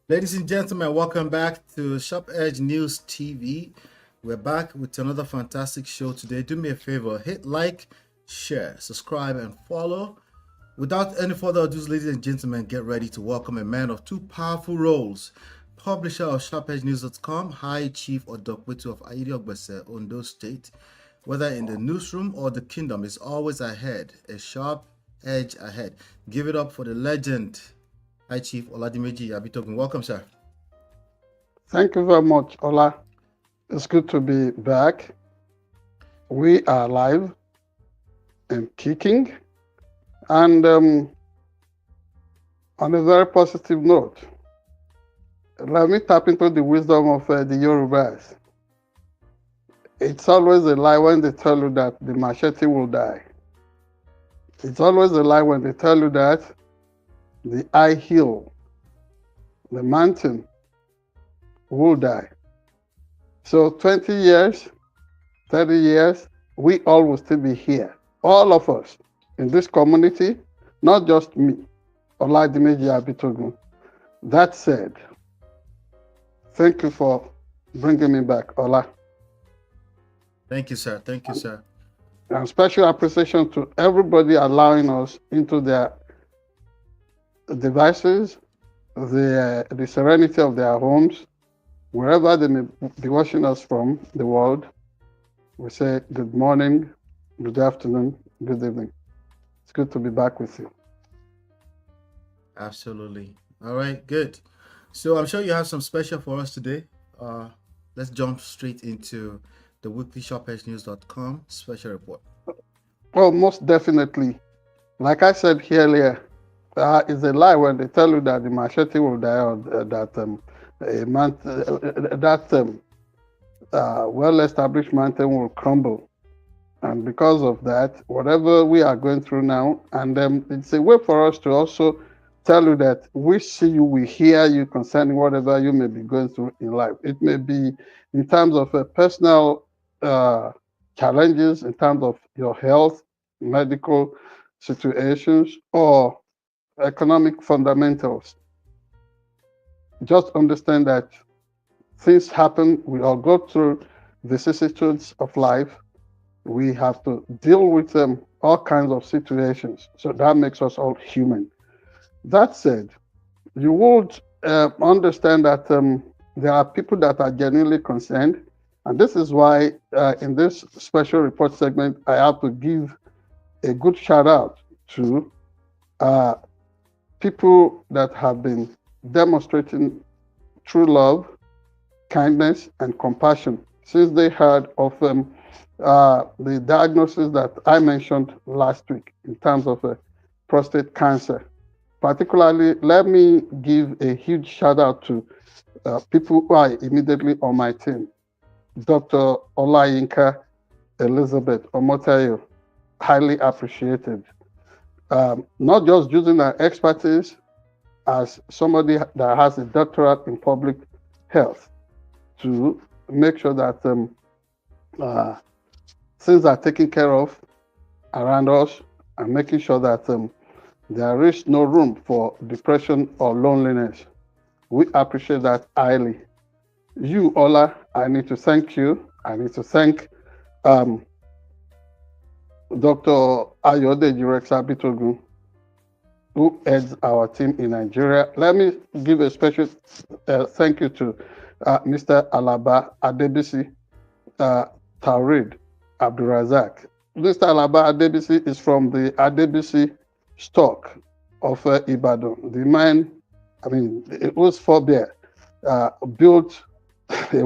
Ladies and gentlemen, welcome back to Sharp Edge News TV. We're back with another fantastic show today. Do me a favor, hit like, share, subscribe, and follow. Without any further ado, ladies and gentlemen, get ready to welcome a man of two powerful roles. Publisher of SharpEdgeNews.com, High Chief Odokwetu of Aidi Ondo State. Whether in the newsroom or the kingdom, is always ahead, a sharp edge ahead. Give it up for the legend, High Chief Oladimeji Abitogun. Welcome, sir. Thank you very much, Ola. It's good to be back. We are live and kicking. And on a very positive note, let me tap into the wisdom of the Yorubas. It's always a lie when they tell you that the machete will die. It's always a lie when they tell you that the high hill, the mountain, will die. So 20 years, 30 years, we all will still be here. All of us in this community, not just me, Oladimeji Abitogun. That said, thank you for bringing me back, Ola. Thank you, sir. Thank you, sir. And special appreciation to everybody allowing us into their devices, the serenity of their homes, wherever they may be watching us from the world. We say good morning, good afternoon, good evening. It's good to be back with you. Absolutely. All right, good. So I'm sure you have some special for us today. Let's jump straight into the weekly SharpEdgeNews.com special report. Well, most definitely. Like I said earlier, it's a lie when they tell you that the machete will die or that well-established mountain will crumble. And because of that, whatever we are going through now, and it's a way for us to also tell you that we see you, we hear you concerning whatever you may be going through in life. It may be in terms of personal challenges, in terms of your health, medical situations, or economic fundamentals. Just understand that things happen. We all go through vicissitudes of life. We have to deal with all kinds of situations. So that makes us all human. That said, you would understand that there are people that are genuinely concerned. And this is why in this special report segment, I have to give a good shout out to people that have been demonstrating true love, kindness, and compassion since they heard of the diagnosis that I mentioned last week in terms of prostate cancer. Particularly, let me give a huge shout out to people who are immediately on my team. Dr. Olayinka Elizabeth Omotayo, highly appreciated. Not just using her expertise as somebody that has a doctorate in public health to make sure that things are taken care of around us and making sure that there is no room for depression or loneliness. We appreciate that highly. You, Ola, I need to thank you. I need to thank Dr. Ayodeji Abitogun, who heads our team in Nigeria. Let me give a special thank you to Mr. Alaba Adebisi Taurid Abdurazak. Mr. Alaba Adebisi is from the Adebisi stock of Ibadan. The man, it was forebear, built a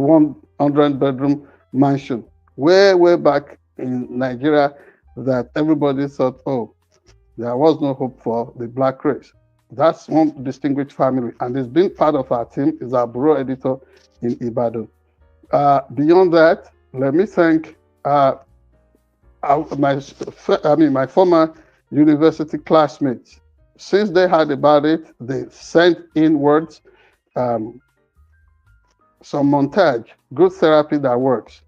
100-bedroom mansion way back in Nigeria that everybody thought, oh, there was no hope for the black race. That's one distinguished family, and it's been part of our team, is our bureau editor in Ibadan. Beyond that, let me thank my former university classmates. Since they heard about it, they sent in words, some montage, good therapy that works,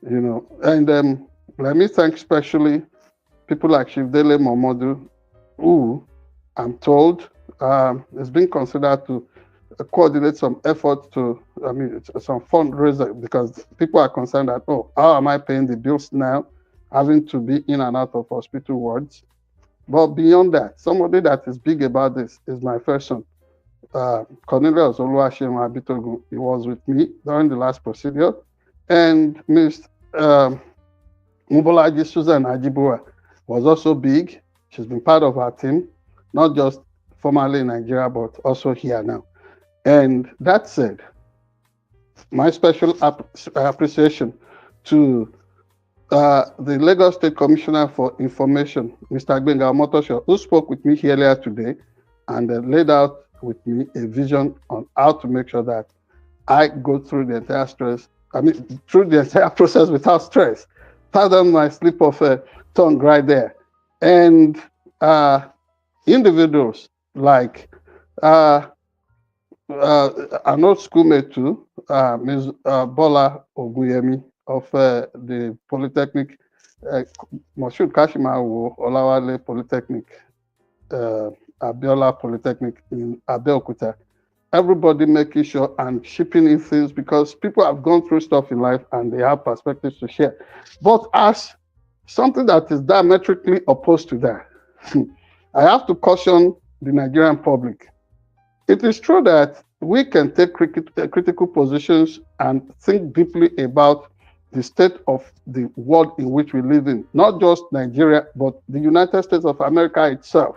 And let me thank especially people like Shivdele Momodu, who I'm told is being considered to coordinate some effort to, some fundraiser, because people are concerned that, oh, how am I paying the bills now, having to be in and out of hospital wards? But beyond that, somebody that is big about this is my first son, Cornelius Oladimeji Abitogun. He was with me during the last procedure, and Ms. Mubolaji Susan Ajibua was also big. She's been part of our team, not just formerly in Nigeria, but also here now. And that said, my special appreciation to the Lagos State Commissioner for Information, Mr. Gbenga Omotosho, who spoke with me earlier today and laid out with me a vision on how to make sure that I go through the entire through the entire process without stress. Pardon my slip of tongue right there. And individuals like an old schoolmate too, Ms. Bola Oguyemi of the Polytechnic, Moshood Kashimawo Olawale Polytechnic, Abiola Polytechnic in Abeokuta. Everybody making sure and shipping in things, because people have gone through stuff in life and they have perspectives to share. But as something that is diametrically opposed to that, I have to caution the Nigerian public. It is true that we can take critical positions and think deeply about the state of the world in which we live in, not just Nigeria, but the United States of America itself.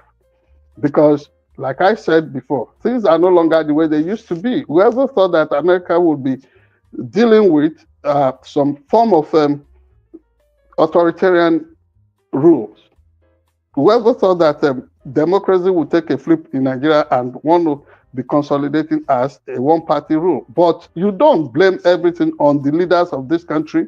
Because, like I said before, things are no longer the way they used to be. Whoever thought that America would be dealing with some form of authoritarian rules, whoever thought that democracy would take a flip in Nigeria and want to be consolidating as a one-party rule. But you don't blame everything on the leaders of this country,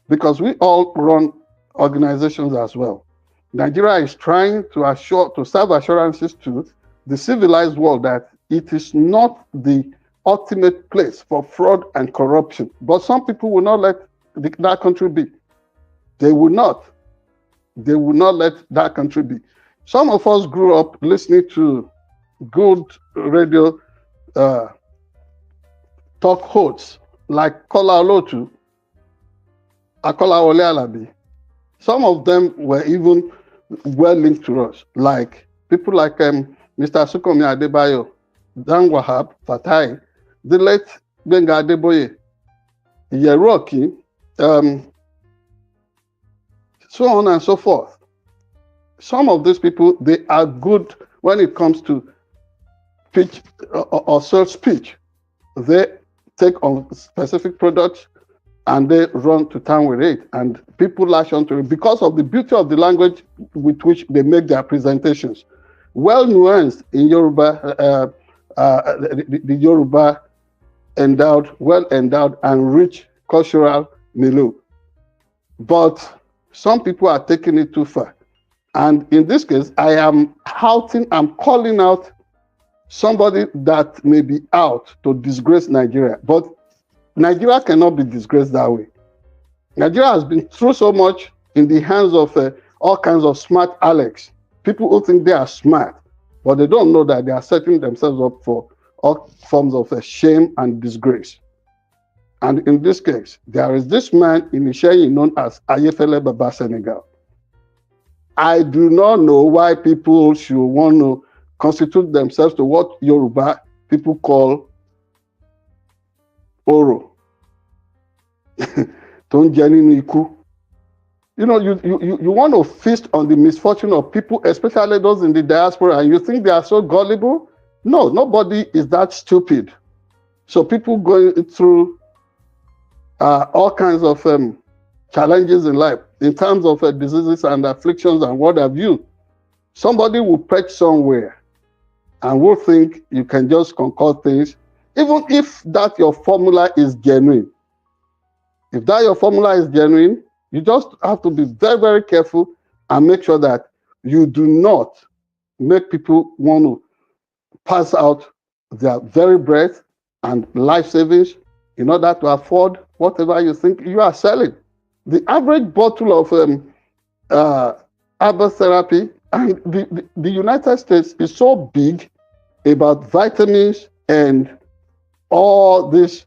because we all run organizations as well. Nigeria is trying to serve assurances to the civilized world that it is not the ultimate place for fraud and corruption. But some people will not let that country be. They will not. They will not let that country be. Some of us grew up listening to good radio talk hosts like Kola Olotu, Akola Wole Alabi. Some of them were even well linked to us, like people like Mr. Sukomi Adebayo, Dan Wahab, Fatai, the late Gbenga Adeboye, Yeroki, so on and so forth. Some of these people, they are good when it comes to pitch or sales speech. They take on specific products and they run to town with it, and people latch onto it because of the beauty of the language with which they make their presentations. Well nuanced in Yoruba, the Yoruba well endowed and rich cultural milieu. But some people are taking it too far. And in this case, I'm calling out somebody that may be out to disgrace Nigeria. But Nigeria cannot be disgraced that way. Nigeria has been through so much in the hands of all kinds of smart Alex. People who think they are smart, but they don't know that they are setting themselves up for all forms of shame and disgrace. And in this case, there is this man in Isheyin known as Ayefele Baba Senegal. I do not know why people should want to constitute themselves to what Yoruba people call Oro. You know, you want to feast on the misfortune of people, especially those in the diaspora, and you think they are so gullible? No, nobody is that stupid. So people going through all kinds of challenges in life, in terms of diseases and afflictions and what have you, somebody will perch somewhere and will think you can just concoct things, even if that your formula is genuine. If that your formula is genuine, you just have to be very, very careful and make sure that you do not make people want to pass out their very breath and life savings in order to afford whatever you think you are selling. The average bottle of herbal therapy, and the United States is so big about vitamins and all these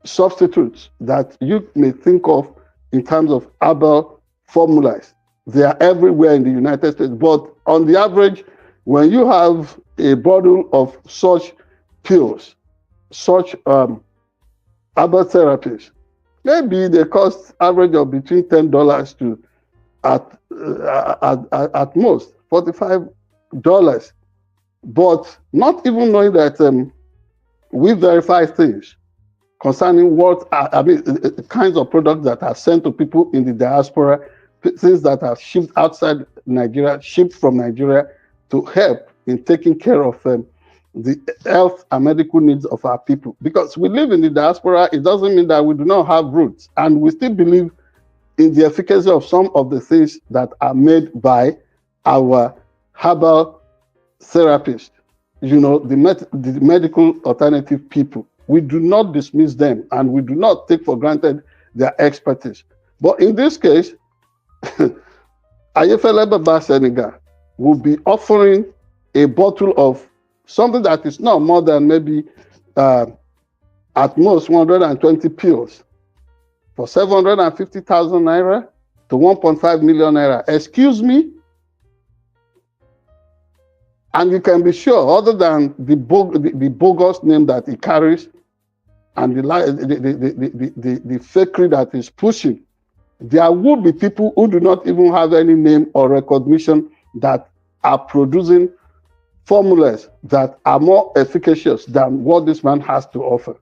substitutes that you may think of in terms of herbal formulas. They are everywhere in the United States. But on the average, when you have a bottle of such pills, such herbal therapies, maybe they cost average of between $10 to at most $45. But not even knowing that we verify things concerning what kinds of products that are sent to people in the diaspora, things that are shipped outside Nigeria, shipped from Nigeria to help in taking care of the health and medical needs of our people. Because we live in the diaspora, it doesn't mean that we do not have roots, and we still believe in the efficacy of some of the things that are made by our herbal therapists, the medical alternative people. We do not dismiss them, and we do not take for granted their expertise. But in this case, Ayefele Baba Senegal will be offering a bottle of something that is not more than maybe at most 120 pills for 750,000 naira to 1.5 million naira. Excuse me? And you can be sure, other than the bogus name that he carries and the fakery that is pushing, there will be people who do not even have any name or recognition that are producing formulas that are more efficacious than what this man has to offer.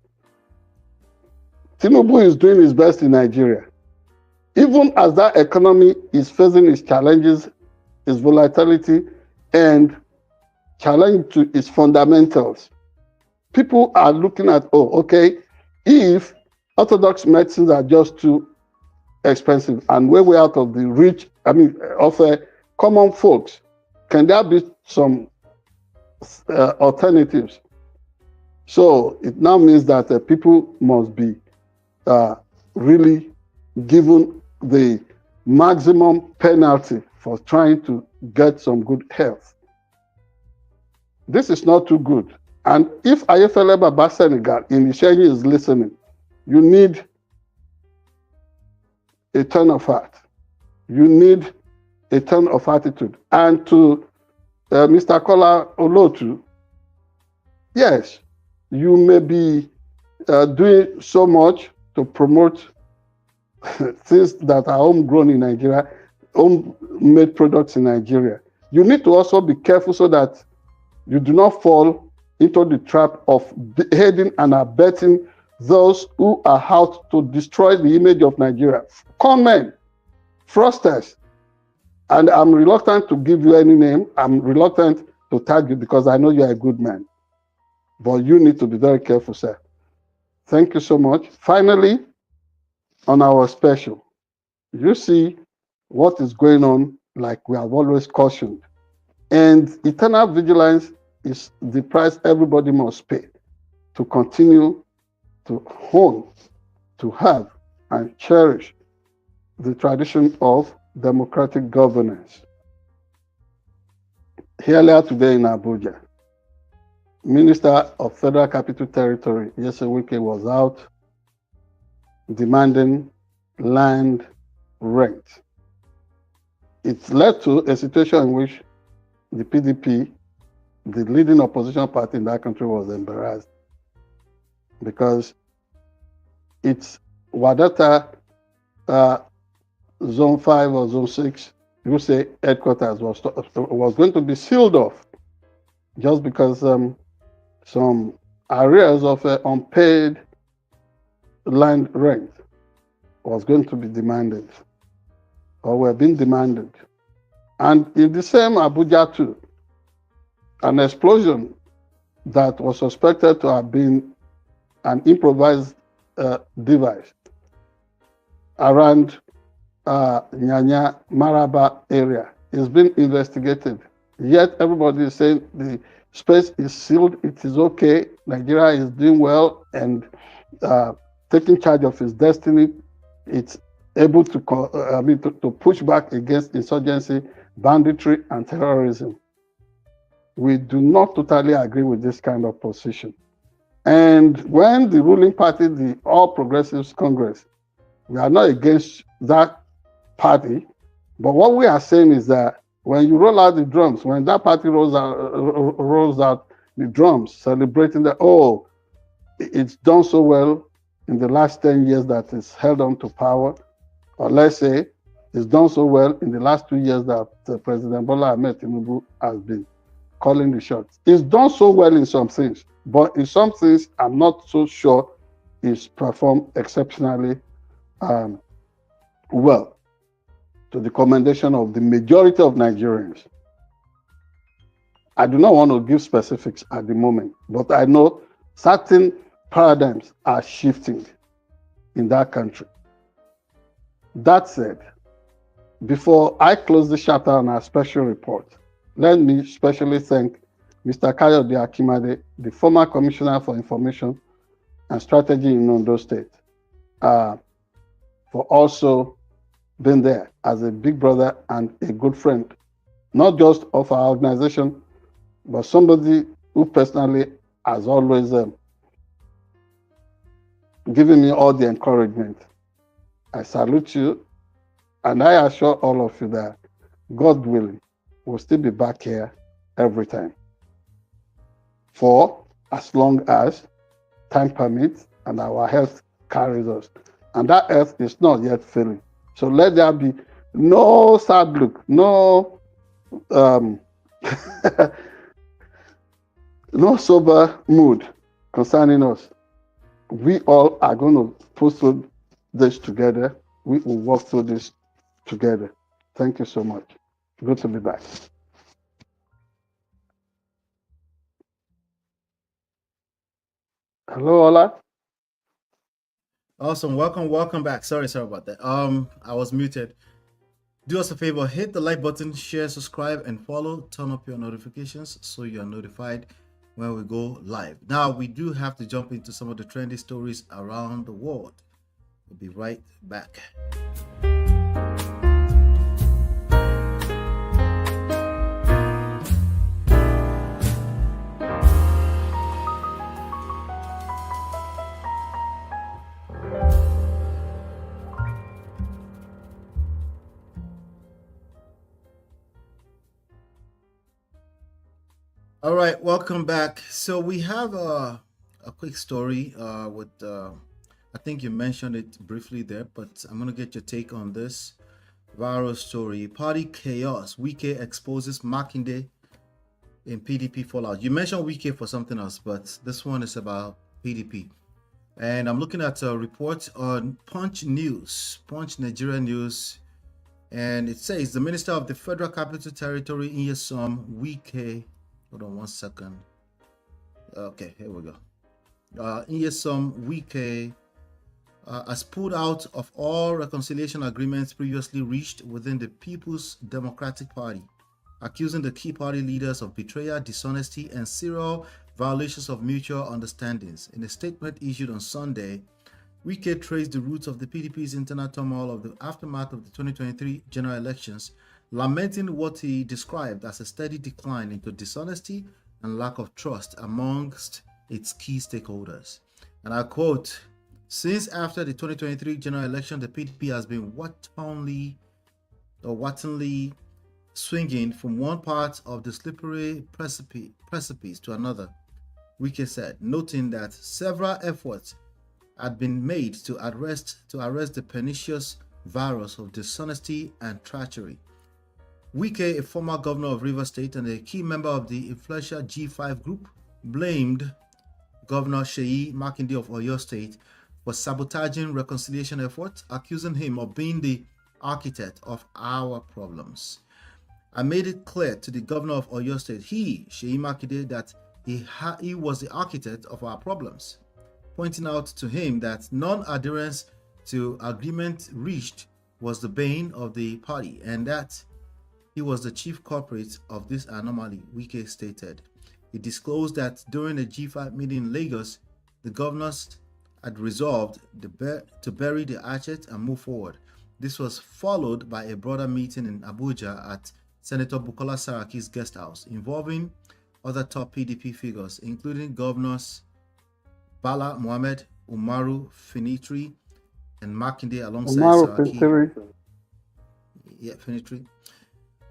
Tinubu is doing his best in Nigeria. Even as that economy is facing its challenges, its volatility, and challenge to its fundamentals, people are looking at, if orthodox medicines are just too expensive and way out of the reach, of common folks, can there be some alternatives? So it now means that people must be really given the maximum penalty for trying to get some good health. This is not too good. And if Ayefele Baba Senegal in Ishenyi is listening, you need a turn of heart. You need a turn of attitude. And to Mr. Kola Olotu, yes, you may be doing so much to promote things that are homegrown in Nigeria, homemade products in Nigeria. You need to also be careful so that you do not fall into the trap of aiding and abetting those who are out to destroy the image of Nigeria. Con men, fraudsters, and I'm reluctant to give you any name. I'm reluctant to tag you because I know you're a good man. But you need to be very careful, sir. Thank you so much. Finally, on our special, you see what is going on, like we have always cautioned. And eternal vigilance is the price everybody must pay to continue to hone, to have, and cherish the tradition of democratic governance. Earlier today in Abuja, Minister of Federal Capital Territory, Wike, was out demanding land rent. It led to a situation in which the PDP, the leading opposition party in that country, was embarrassed because its Wadata Zone 5 or Zone 6, you say headquarters, was going to be sealed off just because some areas of unpaid land rent was going to be demanded or were being demanded. And in the same Abuja too, an explosion that was suspected to have been an improvised device around Nyanya Maraba area is being investigated. Yet everybody is saying the space is sealed, it is okay, Nigeria is doing well and taking charge of its destiny. It's able to push back against insurgency, banditry, and terrorism. We do not totally agree with this kind of position. And when the ruling party, the All Progressives Congress, we are not against that party, but what we are saying is that when you roll out the drums, when that party rolls out the drums, celebrating that, oh, it's done so well in the last 10 years that it's held on to power, or let's say it's done so well in the last 2 years that President Bola Ahmed Tinubu has been calling the shots. It's done so well in some things, but in some things, I'm not so sure it's performed exceptionally well, to the commendation of the majority of Nigerians. I do not want to give specifics at the moment, but I know certain paradigms are shifting in that country. That said, before I close the chapter on our special report, let me specially thank Mr. Kayode Akimade, the former Commissioner for Information and Strategy in Ondo State, for also being there as a big brother and a good friend, not just of our organization, but somebody who personally has always given me all the encouragement. I salute you, and I assure all of you that God willing, we'll still be back here every time for as long as time permits and our health carries us. And that health is not yet failing. So let there be no sad look, no no sober mood concerning us. We all are going to push through this together. We will work through this together. Thank you so much. Good to be back. Hello, Ola. Awesome. Welcome back. Sorry about that. I was muted. Do us a favor, hit the like button, share, subscribe, and follow. Turn up your notifications so you are notified when we go live. Now, we do have to jump into some of the trendy stories around the world. We'll be right back. All right, welcome back. So we have a quick story with I think you mentioned it briefly there, but I'm gonna get your take on this viral story. Party chaos. Wike exposes Makinde in PDP fallout. You mentioned Wike for something else, but this one is about PDP. And I'm looking at a report on Punch Nigeria News, and it says the Minister of the Federal Capital Territory, Nyesom Wike. Hold on one second. Okay, here we go. Nyesom Wike has pulled out of all reconciliation agreements previously reached within the People's Democratic Party, accusing the key party leaders of betrayal, dishonesty, and serial violations of mutual understandings. In a statement issued on Sunday, Wike traced the roots of the PDP's internal turmoil of the aftermath of the 2023 general elections, lamenting what he described as a steady decline into dishonesty and lack of trust amongst its key stakeholders. And I quote, "Since after the 2023 general election, the PDP has been wantonly swinging from one part of the slippery precipice to another," Wike said, noting that several efforts had been made to arrest the pernicious virus of dishonesty and treachery. Wike, a former governor of Rivers State and a key member of the influential G5 group, blamed Governor Seyi Makinde of Oyo State for sabotaging reconciliation efforts, accusing him of being the architect of our problems. "I made it clear to the governor of Oyo State, Seyi Makinde, that he was the architect of our problems, pointing out to him that non-adherence to agreement reached was the bane of the party and that he was the chief culprit of this anomaly," Wike stated. He disclosed that during a G5 meeting in Lagos, the governors had resolved to bury the hatchet and move forward. This was followed by a broader meeting in Abuja at Senator Bukola Saraki's guest house, involving other top PDP figures, including governors Bala Mohammed, Umaru Finitri, and Makinde alongside Umaru Saraki. Fintiri. Yeah, Finitri.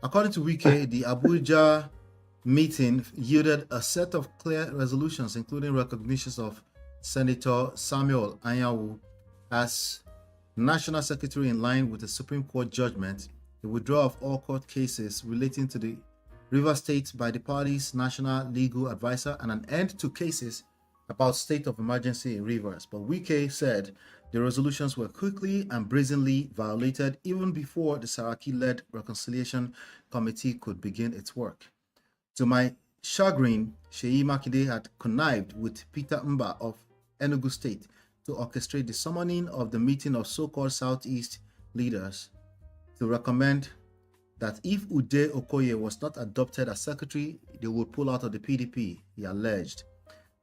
According to Wike, the Abuja meeting yielded a set of clear resolutions, including recognitions of Senator Samuel Anyanwu as National Secretary in line with the Supreme Court judgment, the withdrawal of all court cases relating to the River State by the party's National Legal Advisor, and an end to cases about state of emergency in Rivers. But Wike said the resolutions were quickly and brazenly violated even before the Saraki-led Reconciliation Committee could begin its work. To my chagrin, Seyi Makinde had connived with Peter Mba of Enugu State to orchestrate the summoning of the meeting of so-called Southeast leaders to recommend that if Ude Okoye was not adopted as secretary, they would pull out of the PDP, he alleged.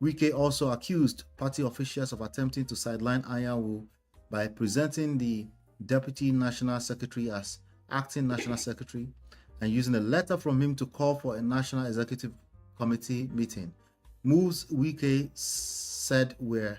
Wike also accused party officials of attempting to sideline Anyanwu by presenting the deputy national secretary as acting national secretary and using a letter from him to call for a national executive committee meeting. Moves Wike said were,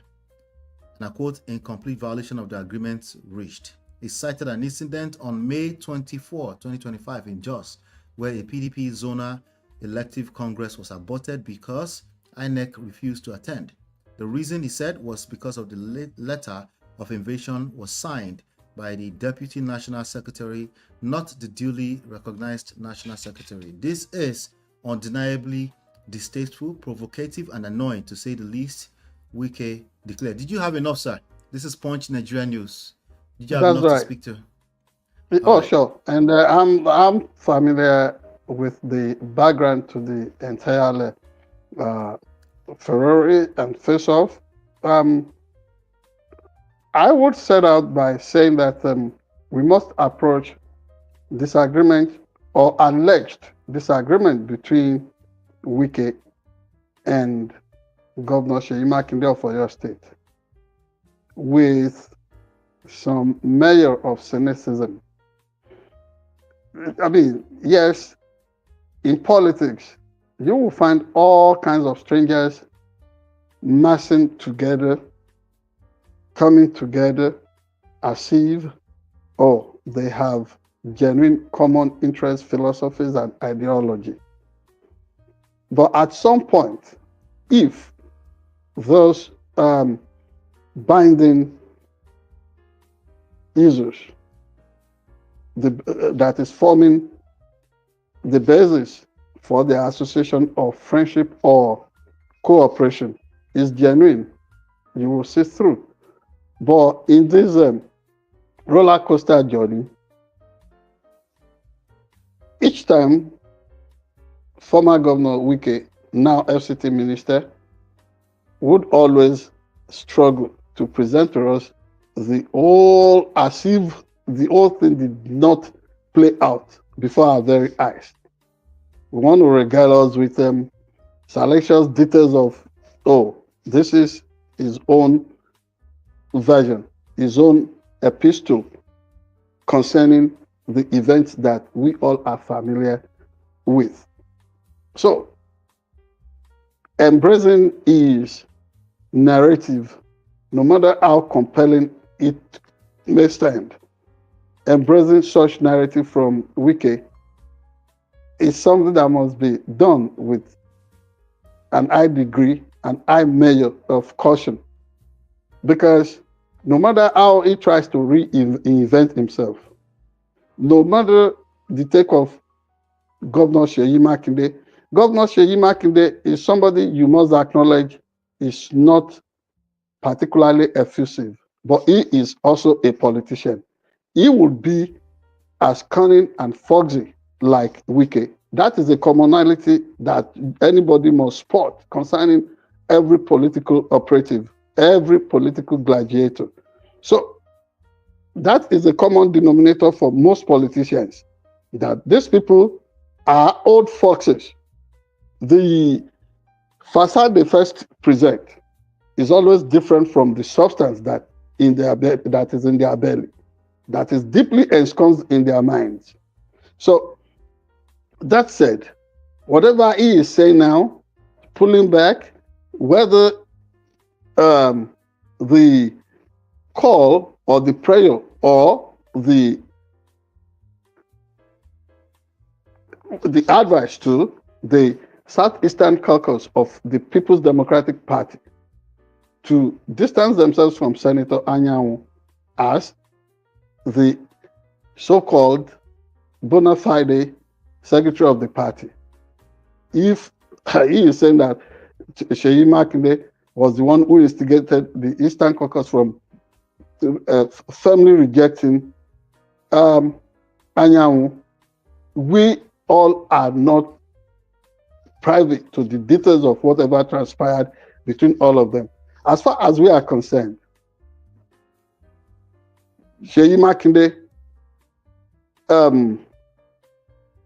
and I quote, in complete violation of the agreement reached. He cited an incident on May 24, 2025 in Jos, where a PDP zonal elective congress was aborted because INEC refused to attend. The reason, he said, was because of the letter of invitation was signed by the Deputy National Secretary, not the duly recognized National Secretary. This is undeniably distasteful, provocative, and annoying, to say the least, Wike declared. Did you have enough, sir? This is Punch Nigeria News. Did you have That's enough right. to speak to? Oh, sure. And I'm familiar with the background to the entire Ferrari and face-off. I would set out by saying that we must approach disagreement or alleged disagreement between Wike and Governor Seyi Makinde of Oyo State with some measure of cynicism. I mean, yes, in politics, you will find all kinds of strangers massing together, coming together as if, oh, they have genuine common interest, philosophies, and ideology. But at some point, if those binding issues that is forming the basis for the association of friendship or cooperation is genuine, you will see through. But in this roller coaster journey, each time former Governor Wike, now FCT Minister, would always struggle to present to us the whole, as if the whole thing did not play out before our very eyes. We want to regale us with salacious details of, oh, this is his own version, his own epistle concerning the events that we all are familiar with. So, embracing his narrative, no matter how compelling it may stand, embracing such narrative from Wike is something that must be done with an high degree, an high measure of caution. Because no matter how he tries to reinvent himself, no matter the take of Governor Seyi Makinde, Governor Seyi Makinde is somebody you must acknowledge is not particularly effusive, but he is also a politician. He would be as cunning and foxy like Wike. That is a commonality that anybody must spot concerning every political operative, every political gladiator. So that is a common denominator for most politicians, that these people are old foxes. The facade they first present is always different from the substance that is in their belly, that is deeply ensconced in their minds. So that said, whatever he is saying now, pulling back, whether the call or the prayer or the advice to the Southeastern Caucus of the People's Democratic Party to distance themselves from Senator Anyanwu as the so-called bona fide secretary of the party. If he is saying that Seyi Makinde was the one who instigated the Eastern Caucus from firmly rejecting Anyanwu, we all are not privy to the details of whatever transpired between all of them. As far as we are concerned, Seyi Makinde,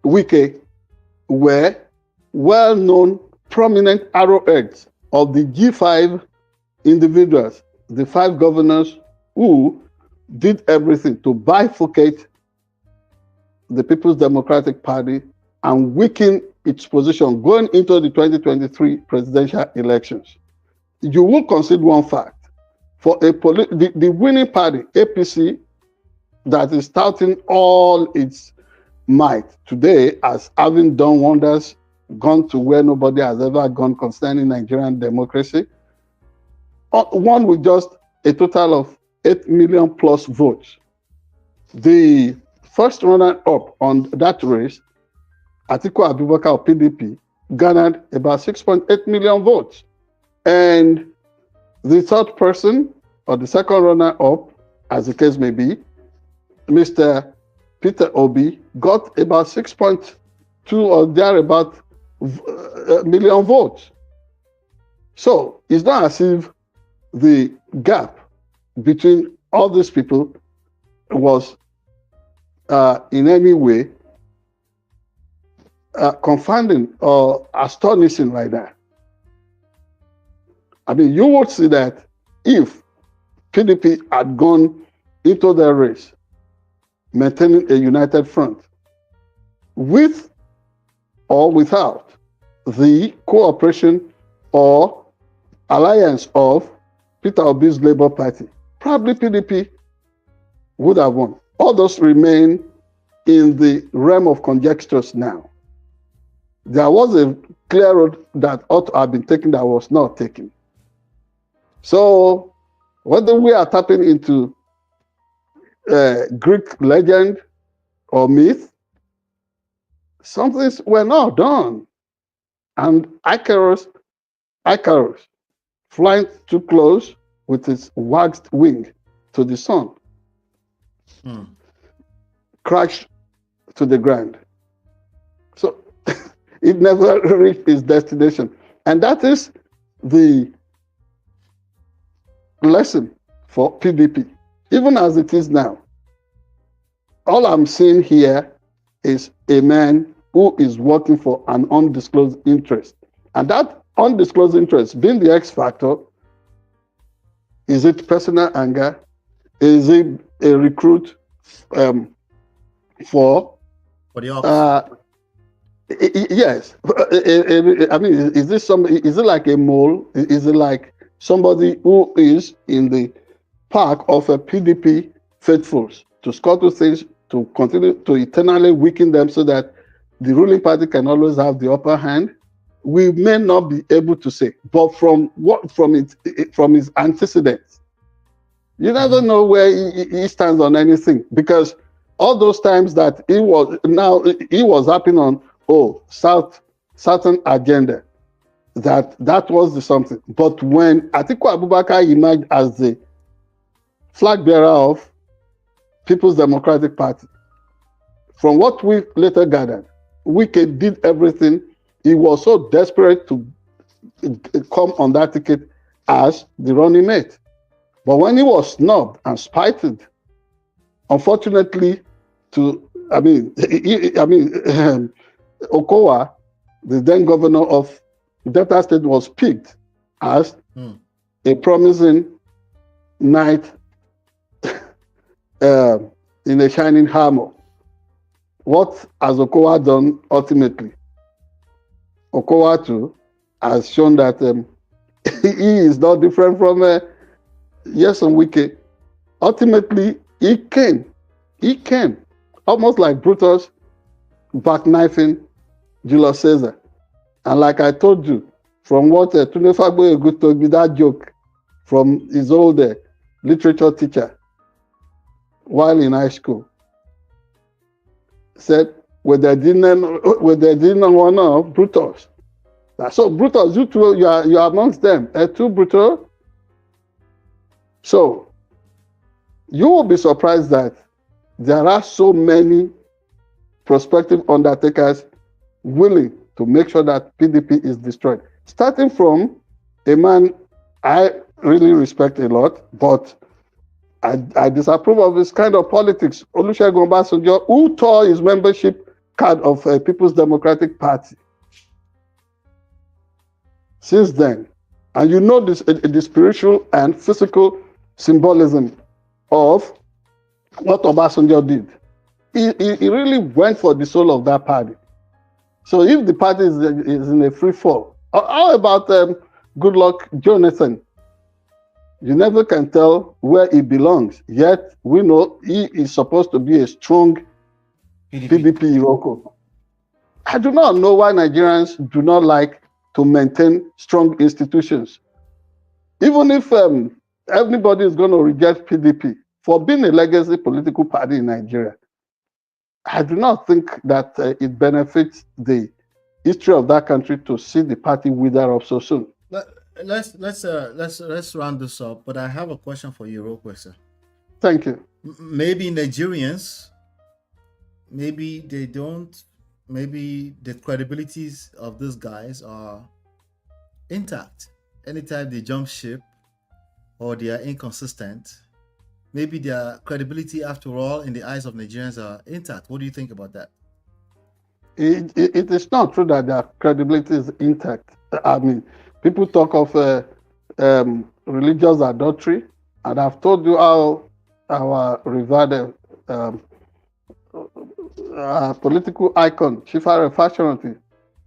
Wike were well-known, prominent arrowheads of the G5 individuals, the 5 governors who did everything to bifurcate the People's Democratic Party and weaken its position going into the 2023 presidential elections. You will concede one fact. For the winning party, APC, that is touting all its might today as having done wonders, gone to where nobody has ever gone concerning Nigerian democracy, won with just a total of 8 million plus votes. The first runner-up on that race, Atiku Abitogun of PDP, garnered about 6.8 million votes. And the third person, or the second runner-up, as the case may be, Mr. Peter Obi, got about 6.2 or thereabout million votes. So it's not as if the gap between all these people was in any way confounding or astonishing like that. I mean, you would see that if PDP had gone into the race, maintaining a united front, with or without the cooperation or alliance of Peter Obi's Labour Party, probably PDP would have won. All those remain in the realm of conjectures now. There was a clear road that ought to have been taken that was not taken. So whether we are tapping into Greek legend or myth, some things were not done. And Icarus, flying too close with its waxed wing to the sun, crashed to the ground. So it never reached its destination. And that is the lesson for PDP, even as it is now. All I'm seeing here is a man who is working for an undisclosed interest. And that undisclosed interest, being the X factor, is it personal anger? Is it a recruit for the yes. I mean, is this is it like a mole? Is it like somebody who is in the pack of a PDP faithfuls to scuttle things, to continue to eternally weaken them so that the ruling party can always have the upper hand? We may not be able to say, but from his antecedents, you never know where he stands on anything, because all those times that he was happening on Southern agenda, that was the something. But when Atiku Abubakar emerged as the flag bearer of People's Democratic Party, from what we later gathered, Wike did everything. He was so desperate to come on that ticket as the running mate. But when he was snubbed and spited, unfortunately, Okowa, the then governor of Delta State, was picked as a promising knight in a shining armor. What has Okowa done ultimately? Okowa too has shown that he is not different from yes and Wike. Ultimately, he came. He came. Almost like Brutus backknifing Julius Caesar. And like I told you, from what Tunde Fagboyegu told me, that joke from his old literature teacher while in high school, said, with the didn't one of Brutus. So Brutus, you two, you are amongst them. Too brutal. So you will be surprised that there are so many prospective undertakers willing to make sure that PDP is destroyed. Starting from a man I really respect a lot, but I disapprove of his kind of politics. Olusegun Obasanjo, who tore his membership card of People's Democratic Party. Since then, and you know this, the spiritual and physical symbolism of what Obasanjo did. He really went for the soul of that party. So if the party is in a free fall, how about Goodluck Jonathan? You never can tell where he belongs. Yet we know he is supposed to be a strong PDP Iroko. I do not know why Nigerians do not like to maintain strong institutions. Even if everybody is going to reject PDP for being a legacy political party in Nigeria, I do not think that it benefits the history of that country to see the party wither up so soon. Let's round this up. But I have a question for you, real quick, sir. Thank you. Maybe Nigerians, maybe they don't. Maybe the credibilities of these guys are intact. Anytime they jump ship or they are inconsistent, maybe their credibility, after all, in the eyes of Nigerians are intact. What do you think about that? It is not true that their credibility is intact. I mean, people talk of religious adultery, and I've told you how our revered political icon, Chifare Fashionati,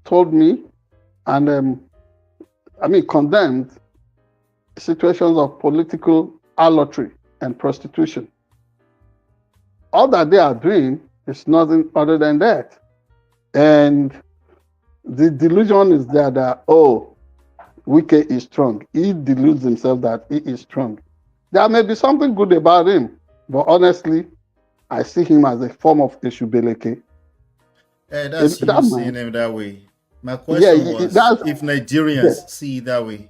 told me, and condemned situations of political harlotry and prostitution. All that they are doing is nothing other than that. And the delusion is there that, Wike is strong. He deludes himself that he is strong. There may be something good about him, but honestly, I see him as a form of Eshubeleke. Hey, that's you seeing him that way. My question was, if Nigerians see it that way.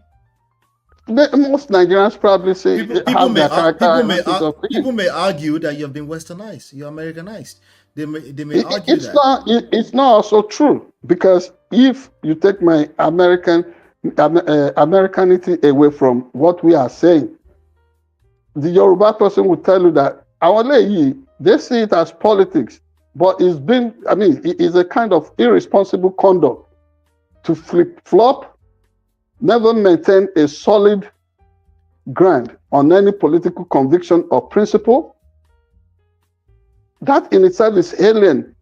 Most Nigerians probably say people may argue that you have been westernized, you're Americanized. They may argue that. It's not also true, because if you take my Americanity away from what we are saying, the Yoruba person will tell you that they see it as politics, but it is a kind of irresponsible conduct to flip-flop, never maintain a solid ground on any political conviction or principle. That in itself is alien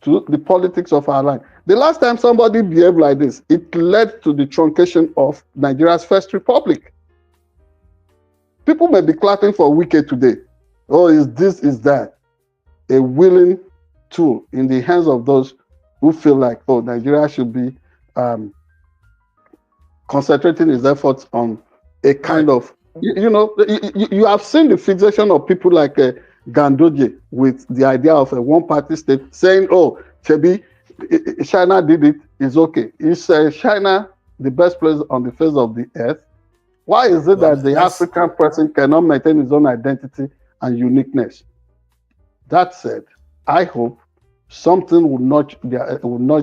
to the politics of our land. The last time somebody behaved like this, it led to the truncation of Nigeria's first republic. People may be clapping for Wike today. Is this, is that? A willing tool in the hands of those who feel like, Nigeria should be concentrating its efforts on a kind of, you have seen the fixation of people like Gandoje with the idea of a one-party state, saying, Chebi, China did it, it's okay. Is China the best place on the face of the earth? Why is it that the African person cannot maintain his own identity and uniqueness? That said, I hope something will nudge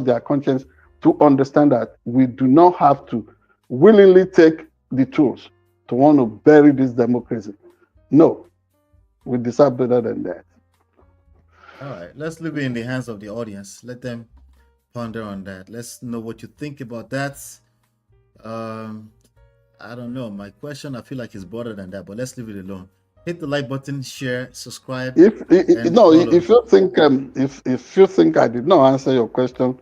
their conscience to understand that we do not have to willingly take the tools to want to bury this democracy. No, we deserve better than that. All right, let's leave it in the hands of the audience. Let them ponder on that. Let's know what you think about that. I don't know. My question, I feel like, is broader than that, but let's leave it alone. Hit the like button, share, subscribe. If you think I did not answer your question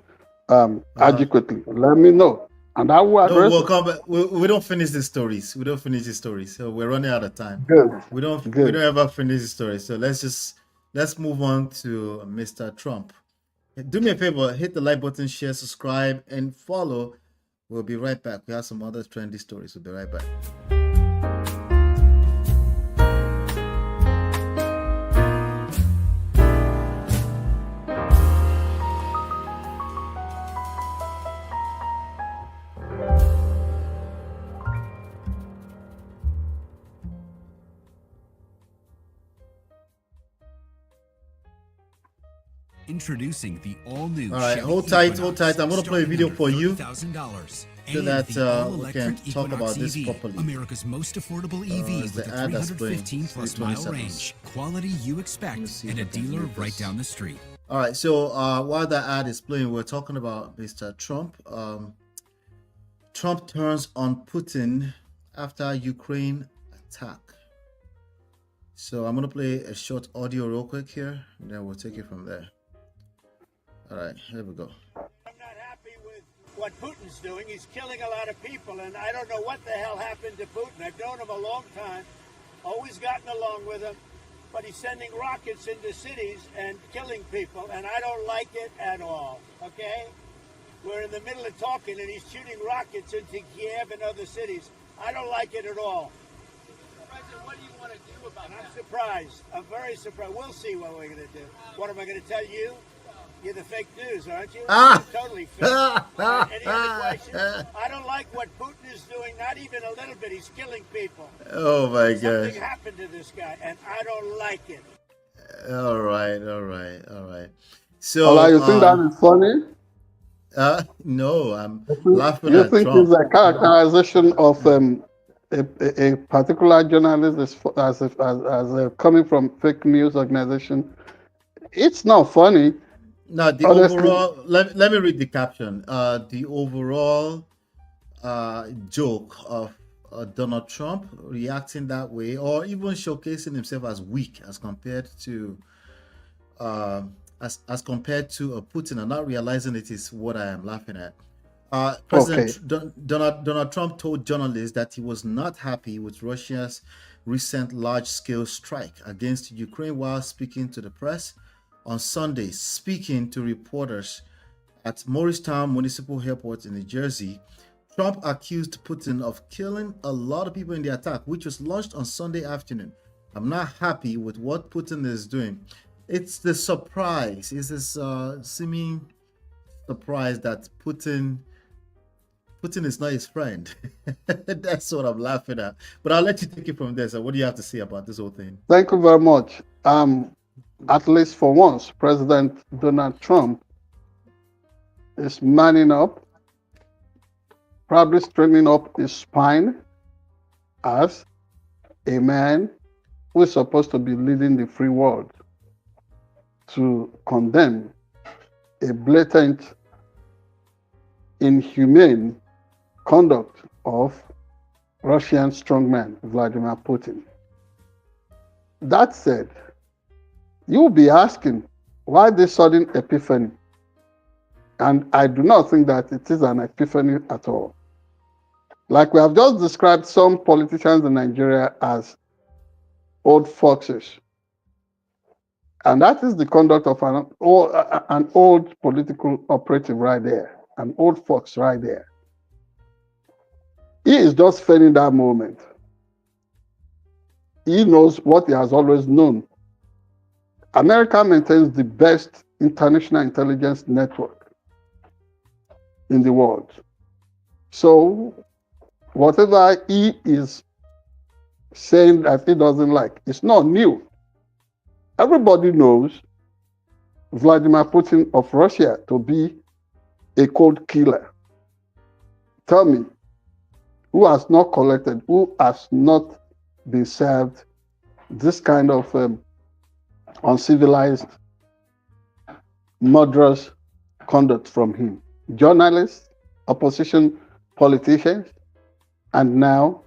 adequately, let me know. and I will No, address we'll it. come back. We don't finish the stories. We don't finish the stories. So we're running out of time. Good, We good. don't ever finish the story. So let's move on to Mr. Trump. Do me a favor, hit the like button, share, subscribe, and follow. We'll be right back. We have some other trendy stories. We'll be right back. Introducing the all-new All right, Chevy hold tight, Equinox, hold tight. I'm going to play a video for you $30,000, so and that the we can all-electric talk Equinox about this EV, properly. America's most affordable EV It's with the a ad that's playing. 315 plus 20 mile seconds. range, quality you expect, see and if a I can dealer move right this. down the street. All right, so while that ad is playing, we're talking about Mr. Trump. Trump turns on Putin after Ukraine attack. So I'm going to play a short audio real quick here, and then we'll take it from there. All right, here we go. I'm not happy with what Putin's doing. He's killing a lot of people, and I don't know what the hell happened to Putin. I've known him a long time, always gotten along with him, but he's sending rockets into cities and killing people, and I don't like it at all, okay? We're in the middle of talking, and he's shooting rockets into Kiev and other cities. I don't like it at all. President, what do you want to do about And I'm that? surprised. I'm very surprised. We'll see what we're going to do. What am I going to tell you? You're the fake news, aren't you? Ah! You're totally fake. All right, any other questions? I don't like what Putin is doing, not even a little bit. He's killing people. Oh my gosh. Something happened to this guy, and I don't like it. All right. So, Ola, you think that is funny? no, I'm laughing You at think Trump. it's a characterization of a particular journalist as coming from fake news organization? It's not funny. Now, the Honestly. overall, let me read the caption. The overall joke of Donald Trump reacting that way, or even showcasing himself as weak as compared to as compared to Putin, and not realizing it is what I am laughing at. President Donald Trump told journalists that he was not happy with Russia's recent large-scale strike against Ukraine while speaking to the press on Sunday. Speaking to reporters at Morristown Municipal Airport in New Jersey, Trump accused Putin of killing a lot of people in the attack, which was launched on Sunday afternoon. I'm not happy with what Putin is doing. It's the surprise. It's this seeming surprise that Putin is not his friend. That's what I'm laughing at. But I'll let you take it from there. So what do you have to say about this whole thing? Thank you very much. At least for once, President Donald Trump is manning up, probably straightening up his spine as a man who is supposed to be leading the free world to condemn a blatant, inhumane conduct of Russian strongman Vladimir Putin. That said, you'll be asking, why this sudden epiphany? And I do not think that it is an epiphany at all. Like we have just described some politicians in Nigeria as old foxes. And that is the conduct of an old political operative right there, an old fox right there. He is just feigning that moment. He knows what he has always known. America maintains the best international intelligence network in the world. So whatever he is saying that he doesn't like, it's not new. Everybody knows Vladimir Putin of Russia to be a cold killer. Tell me, who has not collected, who has not been served this kind of uncivilized, murderous conduct from him? Journalists, opposition politicians, and now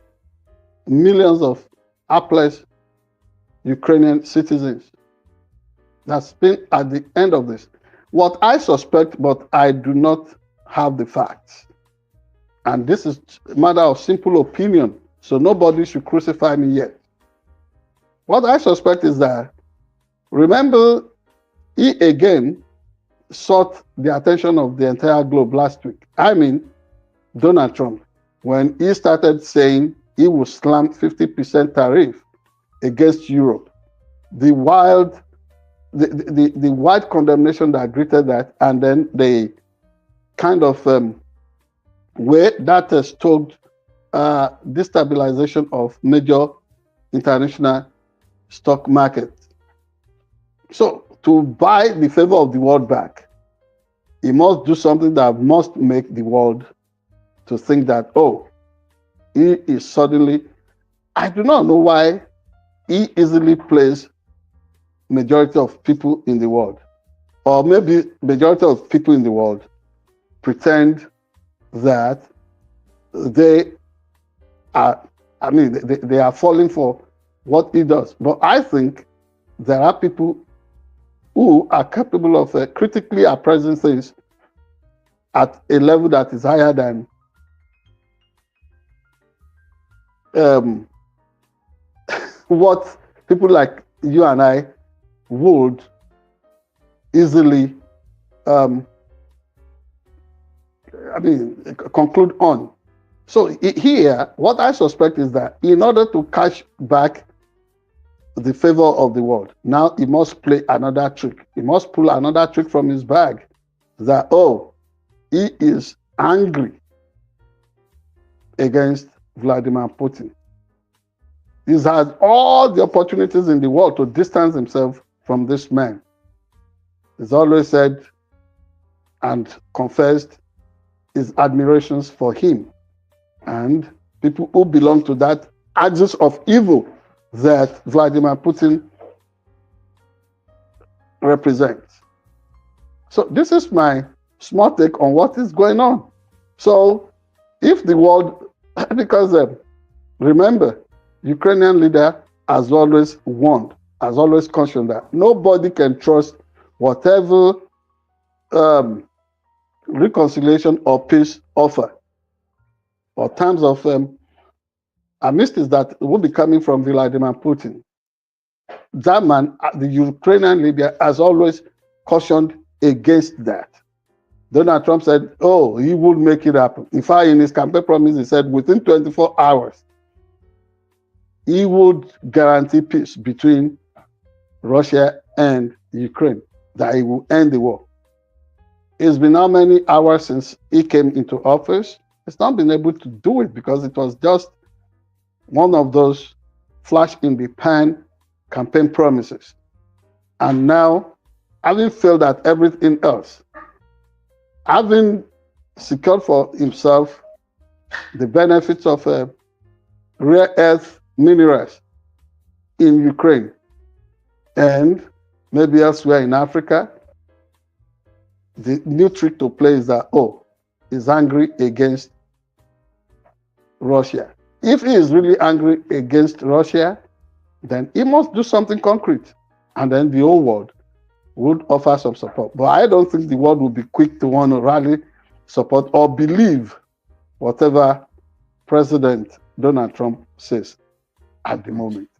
millions of hapless Ukrainian citizens. That's been at the end of this. What I suspect, but I do not have the facts, And this is a matter of simple opinion. So nobody should crucify me yet. What I suspect is that, remember, he again sought the attention of the entire globe last week. I mean, Donald Trump, when he started saying he would slam 50% tariff against Europe, the wide condemnation that greeted that, and then the kind of way that stoked destabilization of major international stock market. So to buy the favor of the world back, he must do something that must make the world to think that, oh, he is suddenly, I do not know why he easily plays majority of people in the world, or maybe majority of people in the world pretend that they are, I mean, they are falling for what he does. But I think there are people who are capable of critically appraising things at a level that is higher than what people like you and I would easily conclude on. So here, what I suspect is that in order to cash back the favor of the world, now he must play another trick. He must pull another trick from his bag that, oh, he is angry against Vladimir Putin. He's had all the opportunities in the world to distance himself from this man. He's always said and confessed his admirations for him and people who belong to that axis of evil that Vladimir Putin represents. So this is my small take on what is going on. So if the world, because remember, Ukrainian leader has always warned, has always cautioned that nobody can trust whatever reconciliation or peace offer or terms of armistice that will be coming from Vladimir Putin. That man, the Ukrainian leader, has always cautioned against that. Donald Trump said, oh, he would make it happen. In fact, in his campaign promise, he said within 24 hours, he would guarantee peace between Russia and Ukraine, that he will end the war. It's been how many hours since he came into office? He's not been able to do it because it was just one of those flash in the pan campaign promises. And now, having failed at everything else, having secured for himself the benefits of rare earth minerals in Ukraine and maybe elsewhere in Africa, the new trick to play is that, oh, he's angry against Russia. If he is really angry against Russia, then he must do something concrete. And then the whole world would offer some support. But I don't think the world will be quick to want to rally support or believe whatever President Donald Trump says at the moment.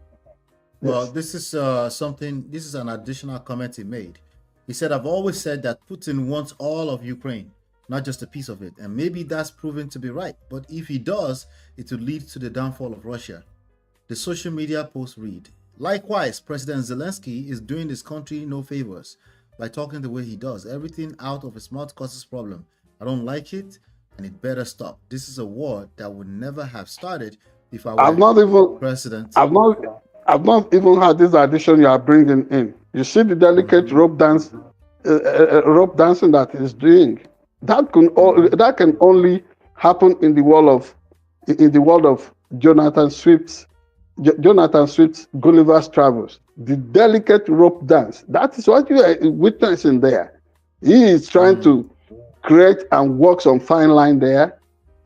Well, Yes. this is this is an additional comment he made. He said, I've always said that Putin wants all of Ukraine, not just a piece of it. And maybe that's proven to be right. But if he does, it will lead to the downfall of Russia. The social media post read, likewise, President Zelensky is doing this country no favors by talking the way he does. Everything out of his mouth causes problem. I don't like it, and it better stop. This is a war that would never have started if I were president. I've not even had this addition you are bringing in. You see the delicate rope dancing that he's doing. That can only happen in the world of Jonathan Swift's Gulliver's Travels. The delicate rope dance. That is what you are witnessing there. He is trying to create and walk some fine line there.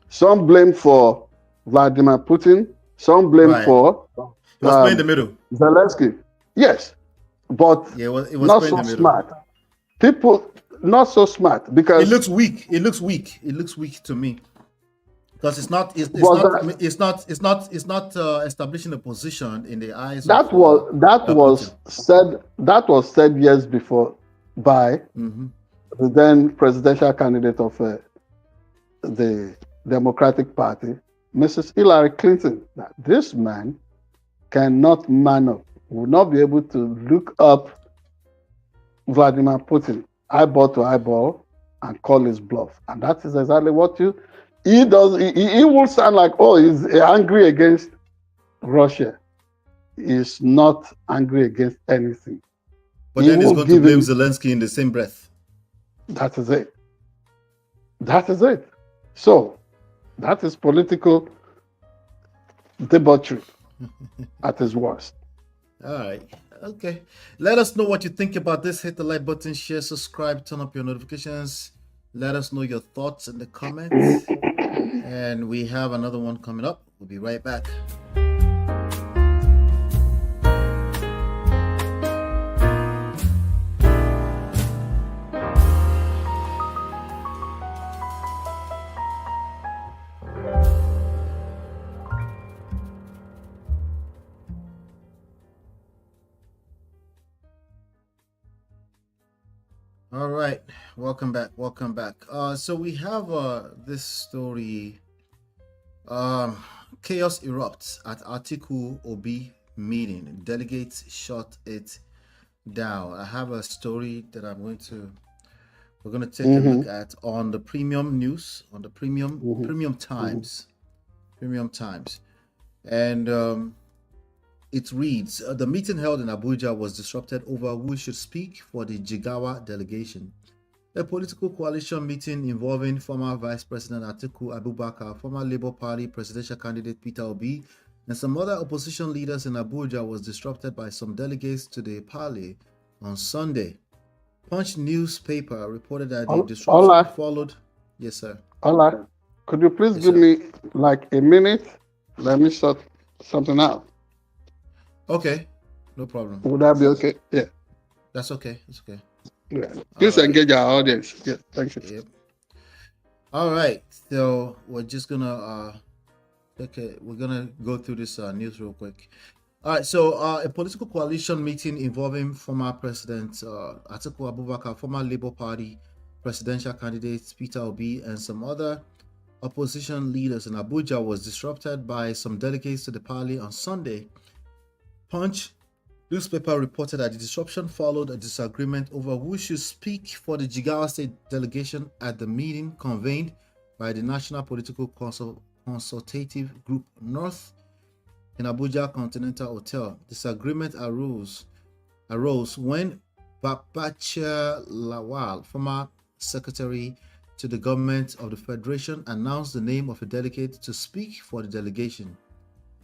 Some blame for Vladimir Putin. Some blame for he was playing the middle. Zelensky. Yes, but it was not so smart. People not so smart because it looks weak. It looks weak. It looks weak to me. because it's not it's Was not that it's not establishing a position in the eyes of that was Putin. said years before by Mm-hmm. the then presidential candidate of the Democratic Party, Mrs. Hillary Clinton, that this man cannot man up, will not be able to look up Vladimir Putin eyeball to eyeball and call his bluff. And that is exactly what he does. He will sound like, oh, he's angry against Russia. He's not angry against anything. But He then he's will going to give blame him, Zelensky in the same breath. that is it. That is it. So, that is political debauchery at its worst. All right. Okay. Let us know what you think about this. Hit the like button, share, subscribe, turn up your notifications. Let us know your thoughts in the comments. And we have another one coming up. We'll be right back. All right, welcome back. So we have this story. Chaos erupts at Atiku Obi meeting. Delegates shut it down. I have a story that we're going to take a look at on the premium news, on the premium times. And it reads, the meeting held in Abuja was disrupted over who should speak for the Jigawa delegation. A political coalition meeting involving former Vice President Atiku Abubakar, former Labour Party presidential candidate Peter Obi, and some other opposition leaders in Abuja was disrupted by some delegates to the parley on Sunday. Punch newspaper reported that the disruption followed. Yes, sir. Ola, could you please give me like a minute? Let me sort something out. Okay, no problem. Would that be okay? Yeah. That's okay. It's okay. Yeah. Please engage our audience. Yeah, thank you. Yep. All right. So we're just gonna we're gonna go through this news real quick. All right. So a political coalition meeting involving former President Atiku Abubakar, former Labour Party presidential candidate Peter Obi, and some other opposition leaders in Abuja was disrupted by some delegates to the parley on Sunday. Punch newspaper reported that the disruption followed a disagreement over who should speak for the Jigawa State delegation at the meeting convened by the National Political Consultative Group North in Abuja Continental Hotel. Disagreement arose when Babacha Lawal, former secretary to the government of the Federation, announced the name of a delegate to speak for the delegation.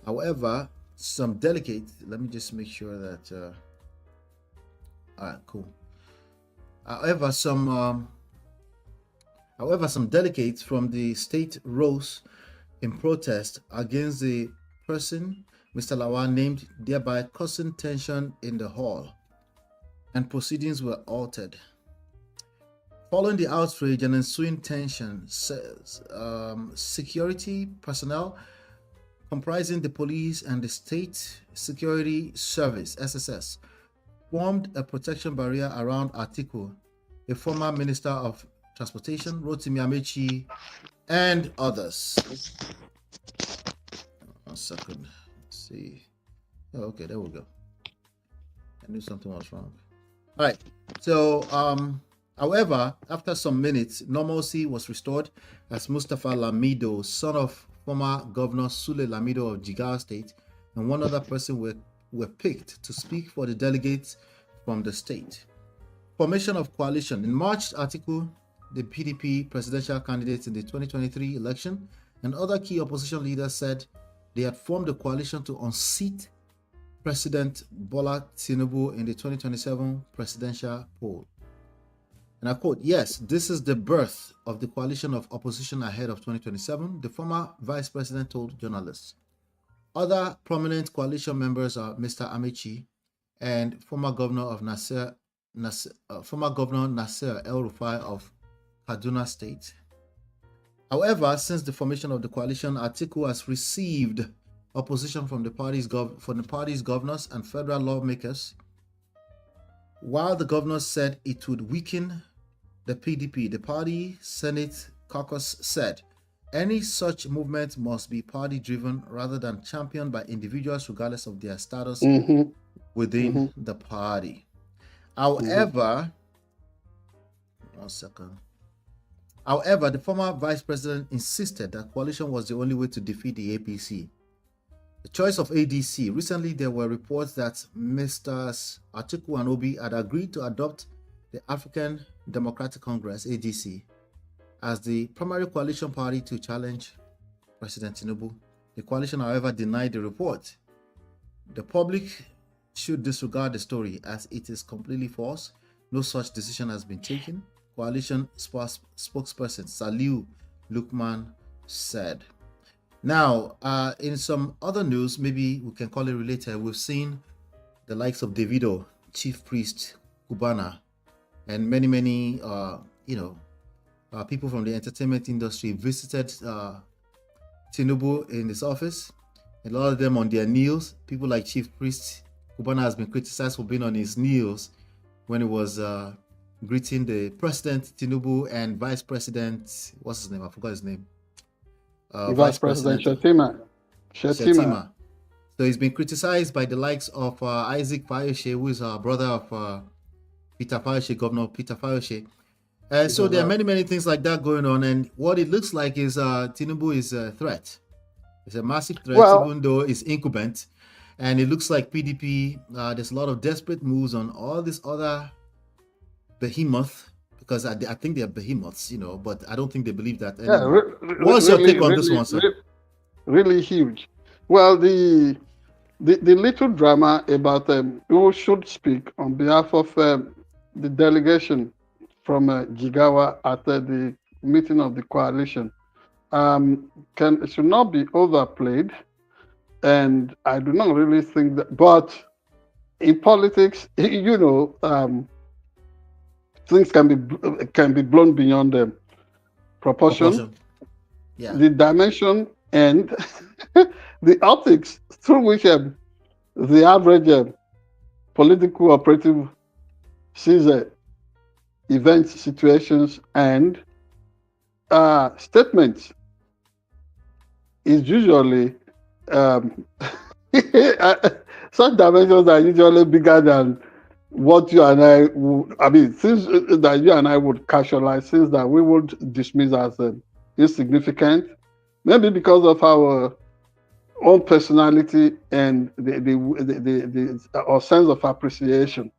However, some delegates, let me just make sure that all right, cool. However, some delegates from the state rose in protest against the person Mr. Lawal named, thereby causing tension in the hall, and proceedings were altered. Following the outrage and ensuing tension, security personnel comprising the police and the State Security Service (SSS) formed a protection barrier around Atiku, a former Minister of Transportation, Rotimi Amechi, and others. 1 second. Let's see. Oh, okay, there we go. I knew something was wrong. All right. So, however, after some minutes, normalcy was restored as Mustafa Lamido, son of former Governor Sule Lamido of Jigawa State, and one other person were picked to speak for the delegates from the state. Formation of coalition. In March, Atiku, the PDP presidential candidate in the 2023 election, and other key opposition leaders said they had formed a coalition to unseat President Bola Tinubu in the 2027 presidential poll. And I quote, "Yes, this is the birth of the coalition of opposition ahead of 2027, the former vice president told journalists. Other prominent coalition members are Mr. Amechi and former Governor Nasser El-Rufai of Kaduna State. However, since the formation of the coalition, Atiku has received opposition from the party's governors and federal lawmakers. While the governors said it would weaken the PDP, the party Senate caucus said any such movement must be party-driven rather than championed by individuals regardless of their status within the party. However, one second. However, the former vice president insisted that coalition was the only way to defeat the APC. The choice of ADC. Recently, there were reports that Mr. Atiku and Obi had agreed to adopt the African Democratic Congress, ADC, as the primary coalition party to challenge President Tinubu. The coalition, however, denied the report. The public should disregard the story as it is completely false. No such decision has been taken. Coalition spokesperson Saliu Lukman said. Now, in some other news, maybe we can call it related, we've seen the likes of Davido, chief priest, Cubana, and many, people from the entertainment industry visited Tinubu in his office. A lot of them on their knees. People like chief priest Cubana has been criticized for being on his knees when he was greeting the president Tinubu and vice president, what's his name? I forgot his name. Vice President Shetima. So he's been criticized by the likes of Isaac Fayoshe, who is a brother of Peter Fayoshe, Governor Peter Fayoshe. So there are many things like that going on, and what it looks like is Tinubu is a threat. It's a massive threat, even though it's incumbent. And it looks like PDP, there's a lot of desperate moves on all this other behemoth, because I think they're behemoths, but I don't think they believe that anymore. What's your take on this one, sir? Really huge. Well, the little drama about who should speak on behalf of the delegation from Jigawa at the meeting of the coalition should not be overplayed, and I do not really think that. But in politics, things can be blown beyond proportion. Yeah. The dimension and the optics through which the average political operative sees events, situations, and statements is usually such dimensions are usually bigger than what you and I would, things that you and I would casualize, things that we would dismiss as insignificant, maybe because of our own personality and our sense of appreciation.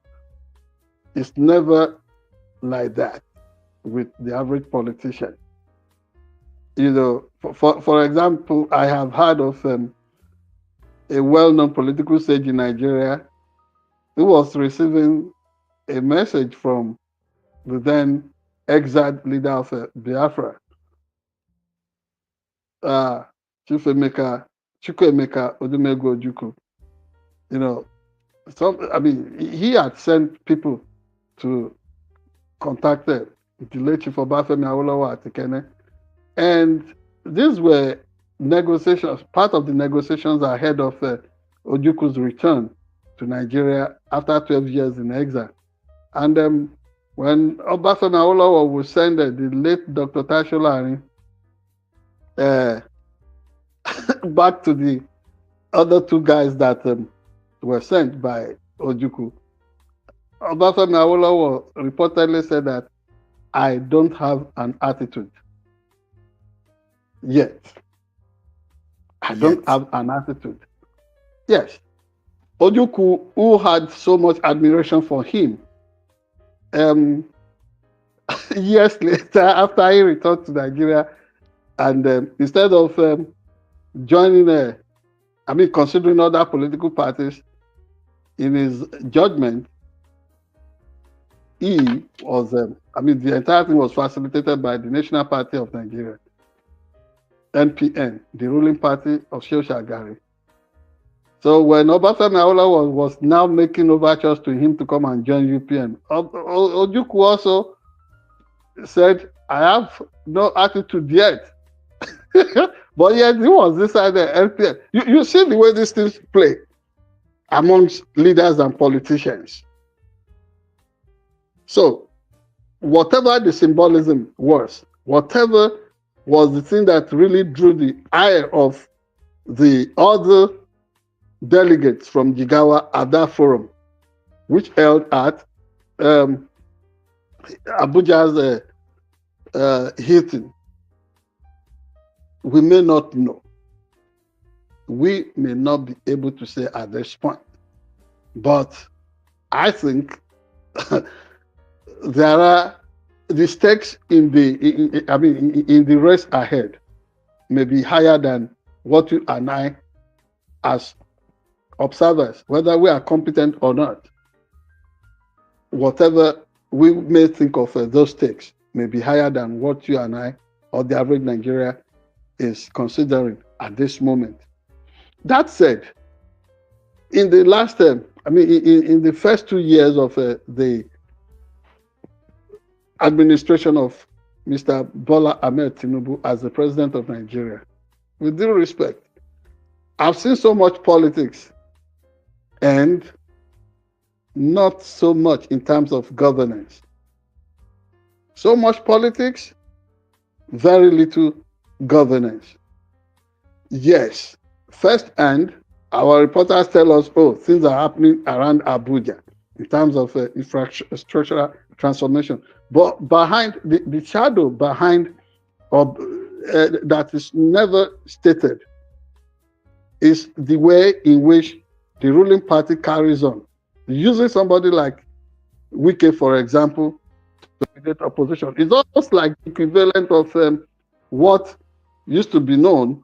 It's never like that with the average politician. For example, I have heard of a well-known political sage in Nigeria who was receiving a message from the then exiled leader of Biafra, Chukwuemeka Odumegwu Ojukwu. He had sent people to contact the late Chief Obafemi Awolowo at Ikene, and these were negotiations, part of the negotiations ahead of Ojukwu's return to Nigeria after 12 years in exile. And when Obafemi Awolowo would send the late Dr. Tasholari back to the other two guys that were sent by Ojukwu, Obafemi Awolowo reportedly said that I don't have an attitude yet. I don't have an attitude. Yes. Ojukwu, who had so much admiration for him, years later, after he returned to Nigeria, and instead of joining, considering other political parties, in his judgment, he was, the entire thing was facilitated by the National Party of Nigeria, NPN, the ruling party of Shehu Shagari. So when Obafemi Awolowo was now making overtures to him to come and join UPN, Ojukwu also said, I have no attitude yet. But yet he was inside the LPS. You see the way these things play amongst leaders and politicians. So whatever the symbolism was, whatever was the thing that really drew the eye of the other delegates from Jigawa at that forum, which held at Abuja's Hilton, we may not know. We may not be able to say at this point. But I think there are the stakes in the race ahead may be higher than what you and I, as observers, whether we are competent or not, whatever we may think of those stakes may be higher than what you and I or the average Nigeria is considering at this moment. That said, in the last term, in the first 2 years of the administration of Mr. Bola Ahmed Tinubu as the president of Nigeria, with due respect, I've seen so much politics and not so much in terms of governance. So much politics, very little governance. Yes, firsthand, our reporters tell us, oh, things are happening around Abuja in terms of infrastructural transformation. But behind the shadow behind that is never stated is the way in which the ruling party carries on. Using somebody like Wike, for example, to create opposition. It's almost like the equivalent of what used to be known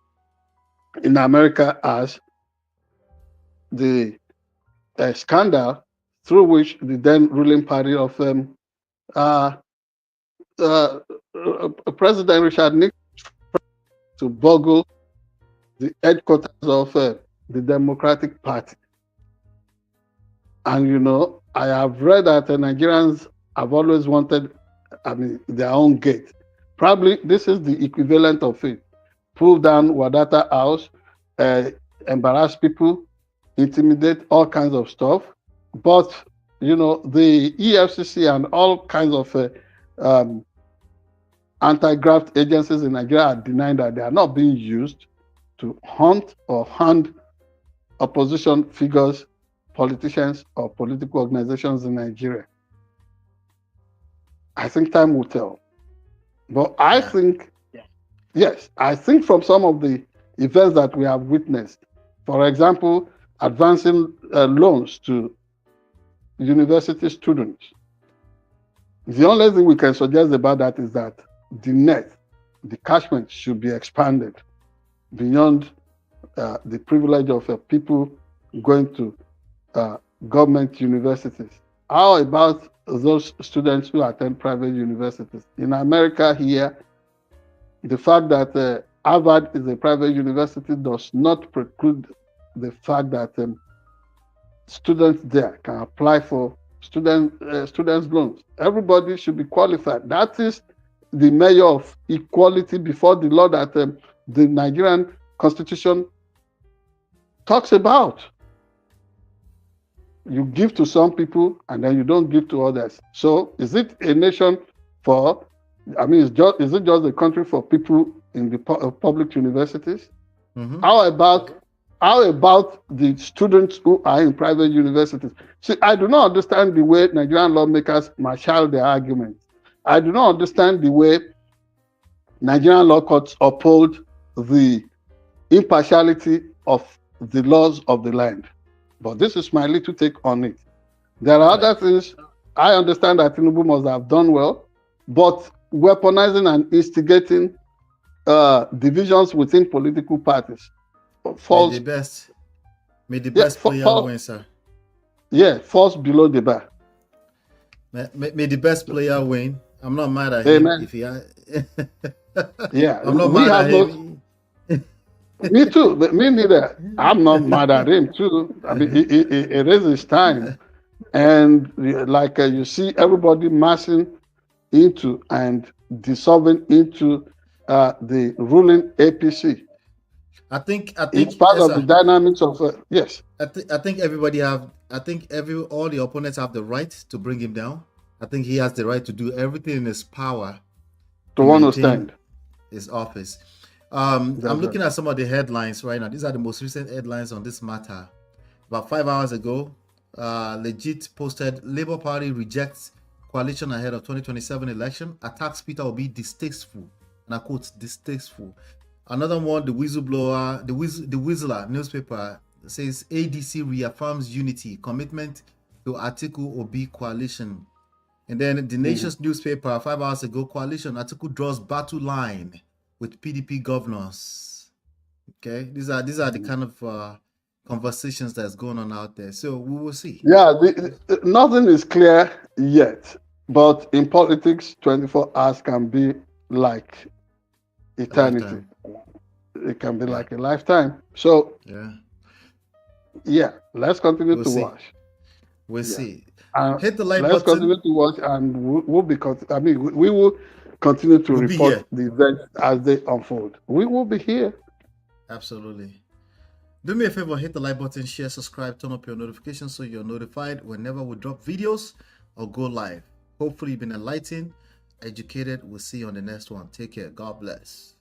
in America as the scandal through which the then ruling party of President Richard Nixon to boggle the headquarters of the Democratic Party. And I have read that Nigerians have always wanted, their own gate. Probably this is the equivalent of it. Pull down Wadata House, embarrass people, intimidate, all kinds of stuff. But the EFCC and all kinds of anti-graft agencies in Nigeria are denying that they are not being used to hunt or hand opposition figures, politicians, or political organizations in Nigeria. I think time will tell. But I think, yes, I think from some of the events that we have witnessed, for example, advancing loans to university students, the only thing we can suggest about that is that the net, the catchment should be expanded beyond the privilege of people going to government universities. How about those students who attend private universities? In America here, the fact that Harvard is a private university does not preclude the fact that students there can apply for students loans. Everybody should be qualified. That is the measure of equality before the law that the Nigerian Constitution talks about. You give to some people and then you don't give to others. So is it a nation for, is it just a country for people in the public universities? Mm-hmm. How about the students who are in private universities? See, I do not understand the way Nigerian lawmakers marshal their arguments. I do not understand the way Nigerian law courts uphold the impartiality of the laws of the land. But this is my little take on it. There are other things I understand that Tinubu must have done well, but weaponizing and instigating divisions within political parties falls. May the best player win, sir. Yeah, falls below the bar. May the best player win. I'm not mad at him. If he yeah, I'm not mad at him. Me too, but me neither. I'm not mad at him too. It is his time, and like you see everybody massing into and dissolving into the ruling APC. I think It's part of the dynamics of yes. I think everybody have. I think all the opponents have the right to bring him down. I think he has the right to do everything in his power To understand his office. I'm looking at some of the headlines right now. These are the most recent headlines on this matter. About 5 hours ago, Legit posted Labour Party rejects coalition ahead of 2027 election, attacks Peter Obi distasteful, and I quote, distasteful. Another one, the whistleblower, the Whistler newspaper says ADC reaffirms unity, commitment to Atiku Obi coalition. And then the Nation's newspaper 5 hours ago, coalition Atiku draws battle line with PDP governors. Okay, these are the kind of conversations that's going on out there. So we will see. Yeah, nothing is clear yet, but in politics, 24 hours can be like eternity. It can be like a lifetime. So yeah, let's continue to watch. We'll see. Hit the like button. Let's continue to watch, and we'll be. We will continue to report the events as they unfold. We will be here. Absolutely. Do me a favor, hit the like button, share, subscribe, turn up your notifications so you're notified whenever we drop videos or go live. Hopefully you've been enlightened, educated. We'll see you on the next one. Take care. God bless.